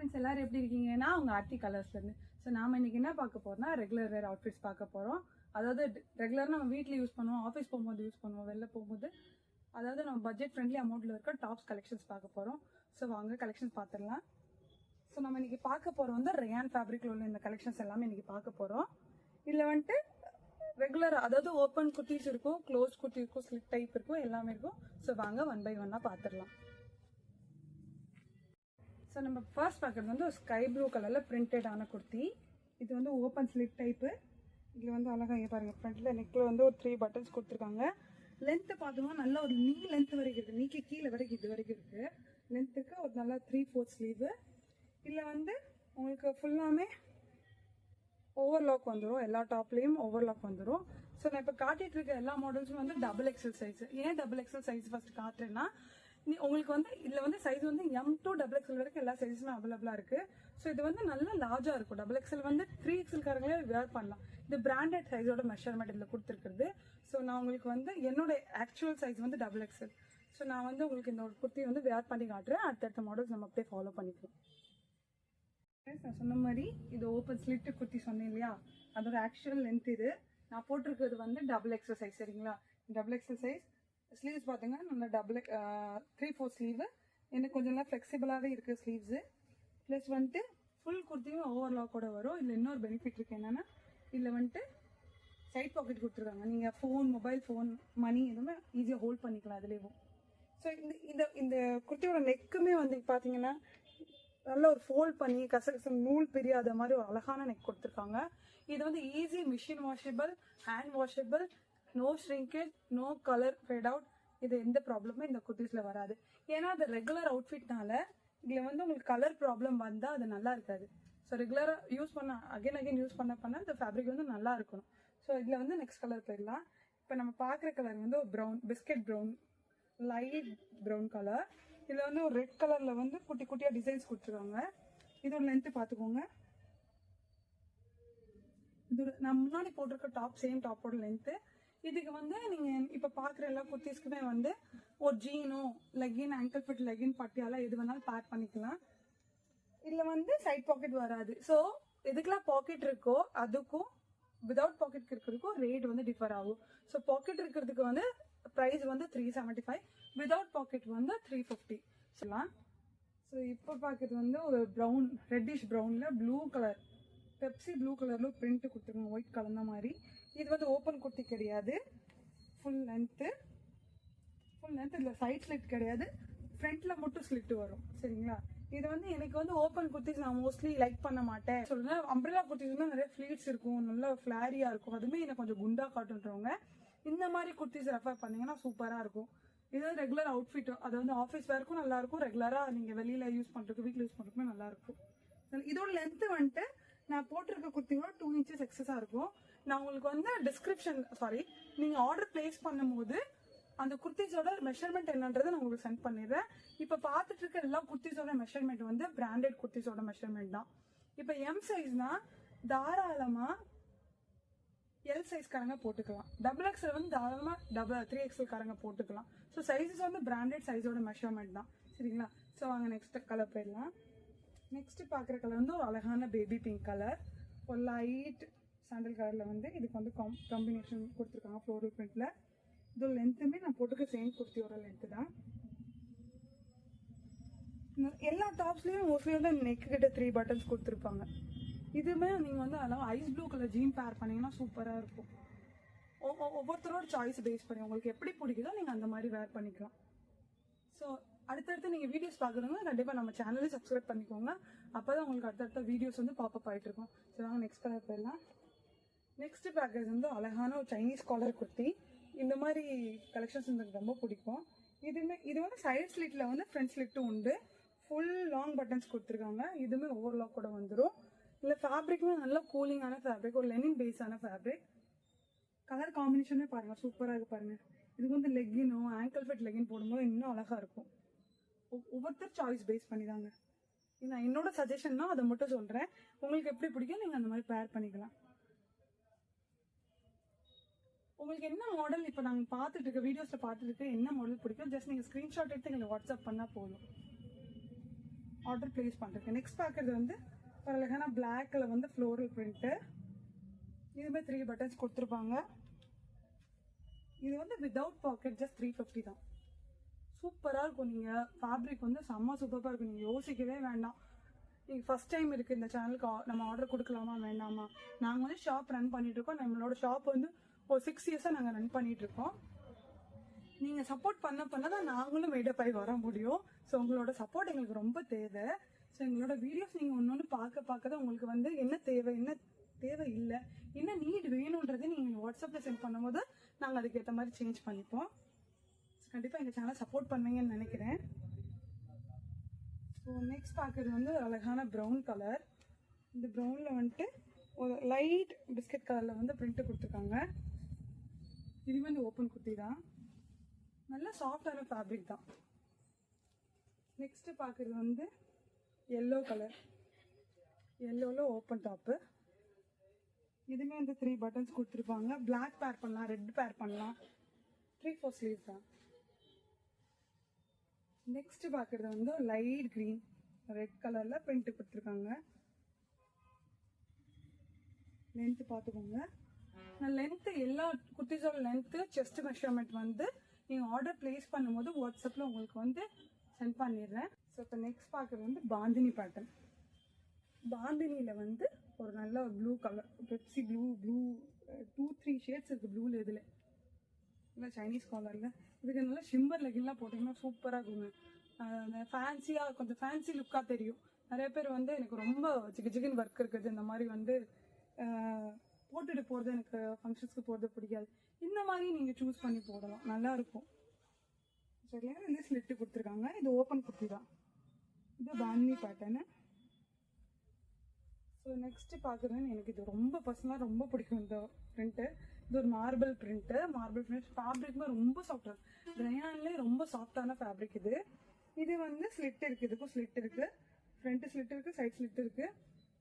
Friends எல்லாரும் எப்படி இருக்கீங்க? நான் உங்க ஆர்த்தி கலர்ஸ்லேருந்து. ஸோ நாம இன்னைக்கு என்ன பார்க்க போறோம்னா ரெகுலர் வேர் அவுட்ஃபிட்ஸ் பார்க்க போறோம். அதாவது ரெகுலராக நம்ம வீட்டில் யூஸ் பண்ணுவோம், ஆஃபீஸ் போகும்போது யூஸ் பண்ணுவோம், வெளில போகும்போது. அதாவது நம்ம பட்ஜெட் ஃப்ரெண்ட்லி அமௌண்ட்டில் இருக்க டாப்ஸ் கலெக்ஷன்ஸ் பார்க்க போகிறோம். ஸோ வாங்க கலெக்ஷன்ஸ் பார்த்துடலாம். ஸோ நம்ம இன்னைக்கு பார்க்க போகிறோம் வந்து ரேயான் ஃபேப்ரிக்கில் உள்ள இந்த கலெக்ஷன்ஸ் எல்லாமே இன்னைக்கு பார்க்க போகிறோம். இதில் வந்துட்டு ரெகுலர் அதாவது ஓப்பன் குர்த்திஸ் இருக்கும், க்ளோஸ் குர்த்தி இருக்கும், ஸ்லிட் டைப் இருக்கும், எல்லாமே இருக்கும். ஸோ வாங்க ஒன் பை ஒன்னாக பார்த்துடலாம். ஸோ நம்ம ஃபர்ஸ்ட் பார்க்குறது வந்து ஒரு ஸ்கை ப்ளூ கலரில் பிரிண்டடான குர்த்தி. இது வந்து ஓப்பன் ஸ்லிட் டைப்பு. இதில் வந்து அழகாக பாருங்கள், ஃப்ரண்ட்டில் நெக்கில் வந்து ஒரு 3 பட்டன்ஸ் கொடுத்துருக்காங்க. லென்த்து பார்த்தோம்னா நல்ல ஒரு நீ லென்த் வரைக்கும் இருக்குது, நீக்கி கீழே வரைக்கும் இது வரைக்கும் இருக்குது. லென்த்துக்கு ஒரு நல்லா 3/4 ஸ்லீவு. இதில் வந்து உங்களுக்கு ஃபுல்லாமே ஓவர்லாக் வந்துடும், எல்லா டாப்லேயும் ஓவர்லாக் வந்துடும். ஸோ நான் இப்போ காட்டிகிட்டு இருக்க எல்லா மாடல்ஸும் வந்து XXL சைஸ். ஏன் XXL சைஸ் ஃபஸ்ட்டு காட்டுறேன்னா, உங்களுக்கு வந்து இதில் வந்து சைஸ் வந்து M to XXL வரைக்கும் எல்லா சைஸுமே அவைலபிளாக இருக்குது. ஸோ இது வந்து நல்லா லார்ஜாக இருக்கும். XXL வந்து 3XL காரங்களே வேர் பண்ணலாம். இது பிராண்டட் சைஸோட மெஷர்மெண்ட் இதில் கொடுத்துருக்குறது. ஸோ நான் உங்களுக்கு வந்து என்னோட ஆக்சுவல் சைஸ் வந்து XXL. ஸோ நான் வந்து உங்களுக்கு இந்த ஒரு குர்த்தி வந்து வேர் பண்ணி காட்டுறேன். அடுத்தடுத்த மாடல்ஸ் நம்ம அப்படியே ஃபாலோ பண்ணிக்கலாம். நான் சொன்ன மாதிரி இது ஓப்பன் ஸ்லிட்டு குர்த்தி சொன்னேன் இல்லையா, அதோட ஆக்சுவல் லென்த் இது. நான் போட்டிருக்கிறது வந்து XXL சைஸ். சரிங்களா, XXL சைஸ். ஸ்லீவ்ஸ் பார்த்தீங்கன்னா நல்லா 3/4 ஸ்லீவு. எனக்கு கொஞ்சம் நல்லா ஃப்ளெக்சிபிளாகவே இருக்குது ஸ்லீவ்ஸு. ப்ளஸ் வந்துட்டு ஃபுல் குர்த்தியும் ஓவர்லாக்கோட வரும். இதில் இன்னொரு பெனிஃபிட் இருக்குது என்னென்னா, இதில் வந்துட்டு சைட் பாக்கெட் கொடுத்துருக்காங்க. நீங்கள் ஃபோன், மொபைல் ஃபோன், மணி எதுவுமே ஈஸியாக ஹோல்ட் பண்ணிக்கலாம் அதுலேயும். ஸோ இந்த இந்த குர்த்தியோட நெக்குமே வந்து பார்த்தீங்கன்னா நல்ல ஒரு ஃபோல்ட் பண்ணி கசகசம் நூல் பிரியாத மாதிரி ஒரு அழகான நெக் கொடுத்துருக்காங்க. இது வந்து easy machine washable, hand washable, no shrinkage, no colour fade out. இது எந்த ப்ராப்ளமும் இந்த குர்த்திஸில் வராது. ஏன்னா அது ரெகுலர் அவுட்ஃபிட்னால இதில் வந்து உங்களுக்கு கலர் ப்ராப்ளம் வந்தால் அது நல்லா இருக்காது. ஸோ ரெகுலராக யூஸ் பண்ண அகைன் யூஸ் பண்ண இந்த ஃபேப்ரிக் வந்து நல்லா இருக்கணும். ஸோ இதில் வந்து நெக்ஸ்ட் கலர் போயிடலாம். இப்போ நம்ம பார்க்குற கலர் வந்து ஒரு brown, biscuit brown, light brown colour. இதில் வந்து ஒரு ரெட் கலரில் வந்து குட்டி குட்டியாக டிசைன்ஸ் கொடுத்துருக்காங்க. இதோட லென்த்து பார்த்துக்கோங்க. இதோட நான் முன்னாடி போட்டிருக்க டாப் சேம் டாப்போட லென்த்து. இதுக்கு வந்து நீங்கள் இப்போ பார்க்குற எல்லா குர்த்திஸ்க்குமே வந்து ஒரு ஜீனோ, லெகின், ஆங்கிள் ஃபிட் லெகின், பட்டியாலாம் எது வேணாலும் பேக் பண்ணிக்கலாம். இதில் வந்து சைட் பாக்கெட் வராது. ஸோ எதுக்கெல்லாம் பாக்கெட் இருக்கோ அதுக்கும் விதவுட் பாக்கெட் இருக்கிறதுக்கும் ரேட் வந்து டிஃபர் ஆகும். ஸோ பாக்கெட் இருக்கிறதுக்கு வந்து ப்ரைஸ் வந்து 375, விதவுட் பாக்கெட் வந்து 350 சொல்லலாம். ஸோ இப்போ பார்க்குறது வந்து ஒரு ப்ரௌன், ரெட்டிஷ் ப்ரௌனில் ப்ளூ கலர், பெப்சி ப்ளூ கலரில் பிரிண்ட் கொடுத்துருக்கோம், ஒயிட் கலந்த மாதிரி. இது வந்து ஓப்பன் குர்த்தி கிடையாது, ஃபுல் லென்த்து. இதில் சைட் ஸ்லிட் கிடையாது, ஃப்ரண்ட்டில் மட்டும் ஸ்லிட்டு வரும். சரிங்களா, இது வந்து எனக்கு வந்து ஓப்பன் குர்த்திஸ் நான் மோஸ்ட்லி லைக் பண்ண மாட்டேன். சொல்லுங்கள், அம்ப்ரெல்லா குர்த்திஸ் வந்து நிறைய ஃப்ளீட்ஸ் இருக்கும், நல்லா ஃப்ளாரியாக இருக்கும், அதுவுமே எனக்கு கொஞ்சம் குண்டா காட்டுன்றவங்க இந்த மாதிரி குர்த்திஸ் ரெஃபர் பண்ணிங்கன்னா சூப்பராக இருக்கும். இது வந்து ரெகுலர் அவுட்ஃபிட், அது வந்து ஆஃபீஸ் வேர்க்கும் நல்லாயிருக்கும், ரெகுலராக நீங்கள் வெளியில் யூஸ் பண்ணுறதுக்கு, வீட்டில் யூஸ் பண்ணுறதுக்குமே நல்லாயிருக்கும். இதோட லென்த்து வந்துட்டு நான் போட்டிருக்க குர்த்தியோட 2 inches எக்ஸஸாக இருக்கும். நான் உங்களுக்கு வந்து நீங்கள் ஆர்டர் பிளேஸ் பண்ணும்போது அந்த குர்த்திஸோட மெஷர்மெண்ட் என்னன்றதை நான் உங்களுக்கு சென்ட் பண்ணிடுறேன். இப்போ பார்த்துட்டு இருக்க எல்லா குர்த்திஸோட மெஷர்மெண்ட் வந்து பிராண்டட் குர்த்திஸோட மெஷர்மெண்ட் தான். இப்போ எம் சைஸ்னா தாராளமாக எல் சைஸ்காரங்க போட்டுக்கலாம், XXL வந்து தாராளமாக 3XL காரங்க போட்டுக்கலாம். ஸோ சைஸஸ் வந்து பிராண்டட் சைஸோட மெஷர்மெண்ட் தான். சரிங்களா, ஸோ வாங்க நெக்ஸ்ட் கலர் போயிடலாம். நெக்ஸ்ட் பார்க்குற கலர் வந்து ஒரு அழகான பேபி பிங்க் கலர், ஒரு லைட் சாண்டல் கலரில் வந்து இதுக்கு வந்து காம்பினேஷன் கொடுத்துருக்காங்க ஃப்ளோரல் பிரிண்டில். இதோட லென்த்துமே நான் போட்டுக்க சேம் குர்த்தியோட லென்த்து தான். எல்லா டாப்ஸ்லேயும் மோஸ்ட்லி வந்து நெக்கு கிட்ட 3 பட்டன்ஸ் கொடுத்துருப்பாங்க. இதுவுமே நீங்கள் வந்து அதெல்லாம் ஐஸ் ப்ளூ கலர் ஜீன் பேர் பண்ணிங்கன்னா சூப்பராக இருக்கும். ஒவ்வொருத்தரோட சாய்ஸ் பேஸ் பண்ணி உங்களுக்கு எப்படி பிடிக்குதோ நீங்கள் அந்த மாதிரி வேர் பண்ணிக்கலாம். ஸோ அடுத்தடுத்து நீங்கள் வீடியோஸ் பார்க்குறவங்க கண்டிப்பாக நம்ம சேனலே சப்ஸ்கிரைப் பண்ணிக்கோங்க. அப்போ தான் உங்களுக்கு அடுத்தடுத்த வீடியோஸ் வந்து பாப்பப் ஆகிட்டு இருக்கும். ஸோ நாங்கள் நெக்ஸ்ட் கலர் போயிடலாம். நெக்ஸ்ட் பேக்கேஜ் வந்து அழகான ஒரு சைனீஸ் காலர் குர்த்தி. இந்த மாதிரி கலெக்ஷன்ஸ் எனக்கு ரொம்ப பிடிக்கும். இது வந்து சைட் ஸ்லிட்டில் வந்து ஃப்ரண்ட் ஸ்லிட்டும் உண்டு, ஃபுல் லாங் பட்டன்ஸ் கொடுத்துருக்காங்க. இதுவுமே ஓவர்லாக் கூட வந்துடும். இல்லை ஃபேப்ரிக்குமே நல்லா கூலிங்கான ஃபேப்ரிக், ஒரு லெனின் பேஸான ஃபேப்ரிக். கலர் காம்பினேஷனே பாருங்கள், சூப்பராக இருக்குது பாருங்கள். இதுக்கு வந்து லெக்கினோ, ஆங்கிள் ஃபிட் லெகின் போடும்போது இன்னும் அழகாக இருக்கும். ஒவ்வொருத்தர் சாய்ஸ் பேஸ் பண்ணி தாங்க. நான் என்னோட சஜஷன்னா அதை மட்டும் சொல்கிறேன். உங்களுக்கு எப்படி பிடிக்கும் நீங்கள் அந்த மாதிரி பேர் பண்ணிக்கலாம். உங்களுக்கு என்ன மாடல் இப்போ நாங்கள் பார்த்துட்டு இருக்க வீடியோஸில் பார்த்துட்டு இருக்க என்ன மாடல் பிடிக்கும், ஜஸ்ட் நீங்கள் ஸ்க்ரீன்ஷாட் எடுத்து எங்களுக்கு வாட்ஸ்அப் பண்ணால் போதும். ஆர்டர் பிளேஸ் பண்ணுறேன். நெக்ஸ்ட் பார்க்குறது வந்து ஒரு அழகான பிளாக்ல வந்து ஃப்ளோரல் பிரிண்ட்டு. இதுமாதிரி 3 பட்டன்ஸ் கொடுத்துருப்பாங்க. இது வந்து வித்தவுட் பாக்கெட் ஜஸ்ட் 350 தான். சூப்பராக இருக்கும். நீங்கள் ஃபேப்ரிக் வந்து செம்ம சூப்பராக இருக்கும். நீங்கள் யோசிக்கவே வேண்டாம். நீங்கள் ஃபஸ்ட் டைம் இருக்குது இந்த சேனலுக்கு நம்ம ஆர்டர் கொடுக்கலாமா வேண்டாமா. நாங்கள் வந்து ஷாப் ரன் பண்ணிகிட்ருக்கோம். நம்மளோட ஷாப் வந்து ஒரு 6 இயர்ஸாக நாங்கள் ரன் பண்ணிகிட்ருக்கோம். நீங்கள் சப்போர்ட் பண்ண தான் நாங்களும் மேடப் ஆகி வர முடியும். ஸோ உங்களோட சப்போர்ட் எங்களுக்கு ரொம்ப தேவை. ஸோ எங்களோட வீடியோஸ் நீங்கள் ஒன்று பார்க்க தான் உங்களுக்கு வந்து என்ன தேவை இல்லை என்ன நீட் வேணுன்றதை நீங்கள் வாட்ஸ்அப்பில் சென்ட் பண்ணும்போது நாங்கள் அதுக்கேற்ற மாதிரி சேஞ்ச் பண்ணிப்போம். கண்டிப்பாக எங்கள் சேனலை சப்போர்ட் பண்ணுவீங்கன்னு நினைக்கிறேன். ஸோ நெக்ஸ்ட் பார்க்குறது வந்து அழகான ப்ரௌன் கலர். இந்த ப்ரௌனில் வந்துட்டு ஒரு லைட் பிஸ்கட் கலரில் வந்து பிரிண்ட்டு கொடுத்துருக்காங்க. இது வந்து ஓப்பன் குர்த்தி தான். நல்ல சாஃப்டான ஃபேப்ரிக் தான். நெக்ஸ்ட்டு பார்க்குறது வந்து எல்லோ கலர். எல்லோவில் ஓப்பன் டாப்பு. இதுவுமே வந்து 3 பட்டன்ஸ் கொடுத்துருப்பாங்க. பிளாக் பேர் பண்ணலாம், ரெட் பேர் பண்ணலாம். 3/4 ஸ்லீவ் தான். நெக்ஸ்ட் பார்க்குறது வந்து லைட் க்ரீன் ரெட் கலரில் பிரிண்ட் கொடுத்துருக்காங்க. லென்த்து பார்த்துக்கோங்க. நான் லென்த்து எல்லா குர்த்திஸோட லென்த்து செஸ்ட் மெஷர்மெண்ட் வந்து நீங்கள் ஆர்டர் பிளேஸ் பண்ணும்போது வாட்ஸ்அப்பில் உங்களுக்கு வந்து சென்ட் பண்ணிடுறேன். ஸோ இப்போ நெக்ஸ்ட் பார்க்குறது வந்து பாந்தினி பேட்டர்ன். பாந்தினியில் வந்து ஒரு நல்ல ஒரு blue colour, Pepsi blue 2-3 shades இருக்குது ப்ளூவில். இதில் இல்லை சைனீஸ் காலரில் இதுக்கு நல்லா ஷிம்பர் லெகின்லாம் போட்டிங்கன்னா சூப்பராக இருக்குங்க. அந்த ஃபேன்சியாக கொஞ்சம் ஃபேன்சி லுக்காக தெரியும். நிறைய பேர் வந்து எனக்கு ரொம்ப ஜிகின் ஒர்க் இருக்குது, இந்த மாதிரி வந்து போட்டுட்டு போகிறது எனக்கு ஃபங்க்ஷன்ஸ்க்கு போகிறது பிடிக்காது. இந்த மாதிரி நீங்கள் சூஸ் பண்ணி போடலாம், நல்லாயிருக்கும். சரியா வந்து ஸ்லிட்டு கொடுத்துருக்காங்க. இது ஓப்பன் குர்த்தி தான். இது பாந்தினி பேட்டர்னு. ஸோ நெக்ஸ்ட்டு பார்க்குறேன்னு எனக்கு இது ரொம்ப பர்சனலாக ரொம்ப பிடிக்கும் இந்த பிரிண்ட்டு. இது ஒரு மார்பிள் பிரிண்ட்டு. மார்பிள் பிரிண்ட் ஃபேப்ரிக்குமே ரொம்ப சாஃப்டாக இருக்குது. ரயான்லேயே ரொம்ப சாஃப்டான ஃபேப்ரிக் இது. இது வந்து ஸ்லிட் இருக்குது. இதுக்கும் ஸ்லிட் இருக்குது. ஃப்ரண்ட்டு ஸ்லிட் இருக்குது, சைட் ஸ்லிட் இருக்குது.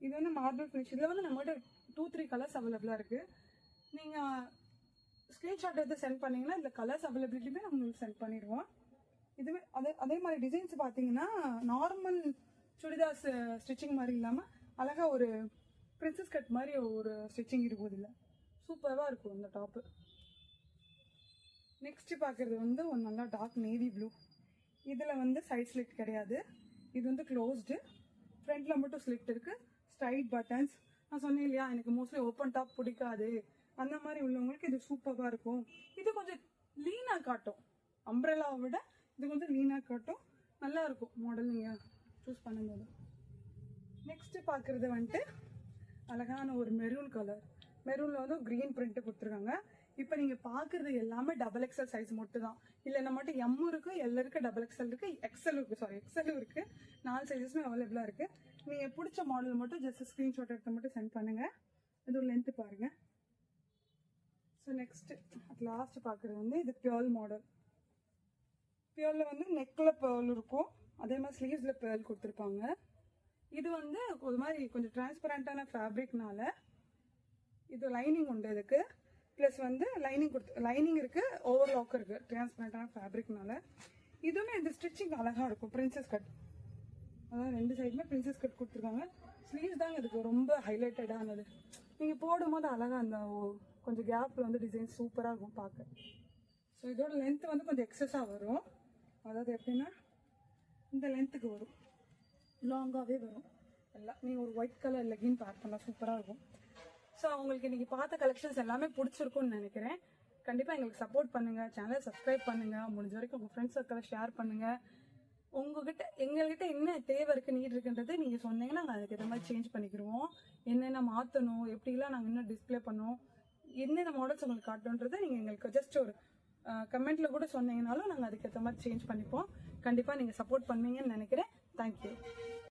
இது வந்து மார்பிள் ஃபினிஷ். இதில் வந்து நம்மகிட்ட 2-3 கலர்ஸ் அவைலபிளாக இருக்குது. நீங்கள் ஸ்க்ரீன்ஷாட் எடுத்து சென்ட் பண்ணிங்கன்னா இந்த கலர்ஸ் அவைலபிலிட்டியுமே நம்ம உங்களுக்கு சென்ட் பண்ணிடுவோம். இதுவே அதே மாதிரி டிசைன்ஸ் பார்த்தீங்கன்னா நார்மல் சுடிதாஸ் ஸ்டிச்சிங் மாதிரி இல்லாமல் அழகாக ஒரு பிரின்சஸ் கட் மாதிரி ஒரு ஸ்டிச்சிங் இருக்கும். இதில் சூப்பராக இருக்கும் இந்த டாப்பு. நெக்ஸ்ட்டு பார்க்குறது வந்து ஒரு நல்லா டார்க் நேவி ப்ளூ. இதில் வந்து சைட் ஸ்லிட் கிடையாது. இது வந்து க்ளோஸ்டு. ஃப்ரண்ட்டில் மட்டும் ஸ்லிட் இருக்குது. Straight buttons. நான் சொன்னேன் இல்லையா, எனக்கு மோஸ்ட்லி ஓப்பன் டாப் பிடிக்காது, அந்த மாதிரி உள்ளவங்களுக்கு இது சூப்பராக இருக்கும். இது கொஞ்சம் லீனாக காட்டும். அம்ப்ரெல்லாவை விட இது கொஞ்சம் லீனாக காட்டும். நல்லா இருக்கும் மாடல் நீங்கள் சூஸ் பண்ணும்போது. நெக்ஸ்ட்டு பார்க்குறது வந்துட்டு அழகான ஒரு மெரூன் கலர். மெரூனில் வந்து க்ரீன் பிரிண்ட்டு கொடுத்துருக்காங்க. இப்போ நீங்கள் பார்க்குறது எல்லாமே XXL சைஸ் மட்டும் தான். இல்லைன்னா மட்டும் M இருக்குது, L இருக்குது, XXL இருக்குது, XL இருக்குது. 4 சைஸஸுமே அவைலபிளாக இருக்குது. நீங்கள் பிடிச்ச மாடல் மட்டும் ஜஸ்ட் ஸ்க்ரீன்ஷாட் எடுத்து மட்டும் சென்ட் பண்ணுங்கள். இது ஒரு லென்த்து பாருங்கள். ஸோ நெக்ஸ்ட்டு லாஸ்ட்டு பார்க்குறது வந்து இது பேர்ல் மாடல். பேர்லில் வந்து நெக்கில் பேர்ல் இருக்கும். அதே மாதிரி ஸ்லீவ்ஸில் பேர்ல் கொடுத்துருப்பாங்க. இது வந்து ஒரு மாதிரி கொஞ்சம் டிரான்ஸ்பரண்டான ஃபேப்ரிக்னால இது லைனிங் உண்டு இதுக்கு. ப்ளஸ் வந்து லைனிங் இருக்குது, ஓவர்லாக் இருக்குது. டிரான்ஸ்பரண்டான ஃபேப்ரிக்னால இதுவுமே இந்த ஸ்டிச்சிங் அழகாக இருக்கும். பிரின்சஸ் கட், அதாவது 2 சைடுமே பிரின்சஸ் கட் கொடுத்துருக்காங்க. ஸ்லீவ்ஸ் தாங்க இதுக்கு ரொம்ப ஹைலைட்டடானது. நீங்கள் போடும்போது அழகாக அந்த கொஞ்சம் கேப்பில் வந்து டிசைன் சூப்பராக இருக்கும் பார்க்க. ஸோ இதோட லென்த்து வந்து கொஞ்சம் எக்ஸஸாக வரும். அதாவது எப்படின்னா இந்த லென்த்துக்கு வரும், லாங்காகவே வரும். எல்லாம் நீங்கள் ஒரு ஒயிட் கலர் லெகின் பேர் பண்ணால் சூப்பராக இருக்கும். ஸோ உங்களுக்கு இன்றைக்கி பார்த்த கலெக்ஷன்ஸ் எல்லாமே பிடிச்சிருக்குன்னு நினைக்கிறேன். கண்டிப்பாக எங்களுக்கு சப்போர்ட் பண்ணுங்கள், சேனலை சப்ஸ்கிரைப் பண்ணுங்கள், முடிஞ்ச வரைக்கும் உங்கள் ஃப்ரெண்ட்ஸ் சர்க்கிளை ஷேர் பண்ணுங்கள். எங்கள்கிட்ட என்ன தேவை இருக்குது, நீட் இருக்குன்றது நீங்கள் சொன்னீங்கன்னா நாங்கள் அதுக்கு ஏற்ற மாதிரி சேஞ்ச் பண்ணிக்கிடுவோம். என்னென்ன மாற்றணும், எப்படிலாம் நாங்கள் இன்னும் டிஸ்பிளே பண்ணுவோம், என்னென்ன மாடல்ஸ் உங்களுக்கு காட்டணுன்றதை நீங்கள் எங்களுக்கு ஜஸ்ட் ஒரு கமெண்ட்டில் கூட சொன்னீங்கனாலும் நாங்கள் அதுக்கேற்ற மாதிரி சேஞ்ச் பண்ணிப்போம். கண்டிப்பாக நீங்கள் சப்போர்ட் பண்ணுவீங்கன்னு நினைக்கிறேன். தேங்க்யூ.